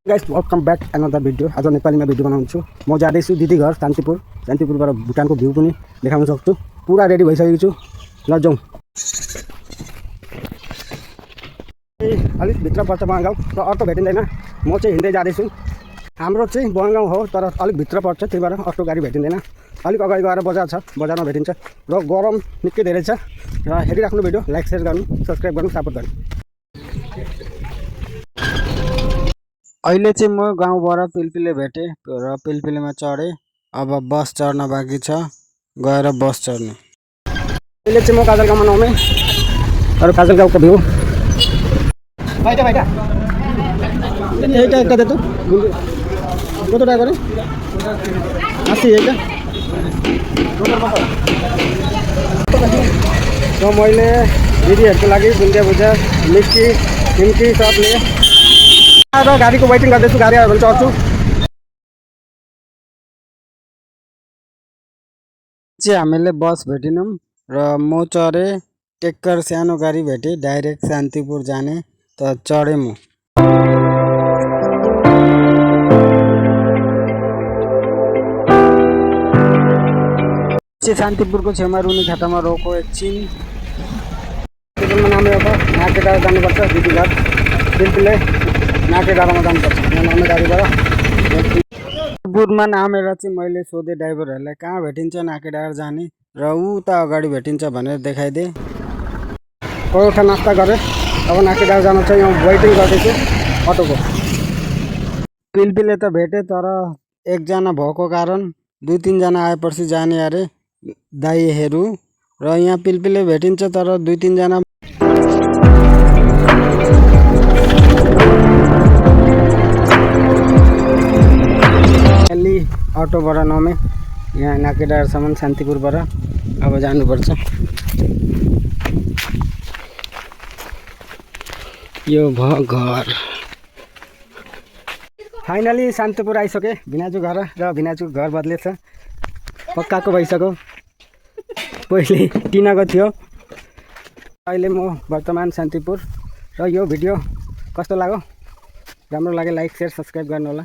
Guys welcome back another video. आज नेपालीमा video बनाउँछु। म जाँदैछु दिदी घर शान्तिपुरबाट भुटानको भ्यू पनि देखाउन सक्छु। पुरा रेडी भइसकेको छु, ल जाउँ। अलिक भित्र पर्छ बङगाउँ, र अटो भेटिँदैन। म चाहिँ हिँड्दै जाँदैछु। हाम्रो चाहिँ बङगाउँ हो, तर अलिक भित्र पर्छ, त्यही भएर अटो गाडी भेटिँदैन। अलिक अगाडि गएर बजार छ, बजारमा भेटिन्छ। र गरम निकै धेरै छ। र हेरिराख्नु भिडियो, लाइक सेयर गर्नु, सब्सक्राइब गर्नु, सपोर्ट गर्नु। अहिले चाहिँ म गाउँबाट पिलपिले भेटेँ र पिलपिलेमा चढेँ। अब बस चढ्न बाँकी छ, गएर बस चढ्ने। अहिले चाहिँ म काजलगाउँमा नाउँ अरू काजलगाउँको भ्यू এইটা দে তো কত টাকা করে 80 এইটা তো मैले दिदीहरूको लागि बुन्दिया भुजा मिस्टी निम्की सब लिएँ र गाडीको वेटिङ गर्दैछु। गाडी आयो भने चढ्छु। चाहिँ हामीले बस भेटिनौँ र म चढेँ। टेक्कर सानो गाडी भेटेँ, डाइरेक्ट शान्तिपुर जाने, त चढेँ म। शान्तिपुरको छेउमा रुनी खाटामा रोको एकछिन। नाम एउटा नाके डाँडा जानुपर्छ। दिदी घर पिलपिले नाके डाँडामा जानुपर्छ। यहाँ नामे गाडीबाट बुधमा नामेर चाहिँ मैले सोधेँ ड्राइभरहरूलाई कहाँ भेटिन्छ नाके डाँडा जाने, र उता अगाडि भेटिन्छ भनेर देखाइदिएँ। परोठा नास्ता गरेँ। अब नाके डाँडा जानु चाहिँ यहाँ वेटिङ गर्दैछु अटोको। पिलपिले त भेटेँ, तर एकजना भएको कारण 2-3 जना आएपछि जाने अरे दाइहरू। र यहाँ पिलपिले भेटिन्छ, तर 2-3 जना। अटोबाट नमे यहाँ नाके डाँडासम्म शान्तिपुरबाट। अब जानुपर्छ। यो भयो घर। फाइनली शान्तिपुर आइसके। भिनाजु घर र भिनाजु घर बदलेछ, पक्काको भइसक्यो। पहिले टिनाको थियो, अहिले म वर्तमान शान्तिपुर। र यो भिडियो कस्तो लाग्यो? राम्रो लाग्यो लाइक सेयर सब्सक्राइब गर्नु होला।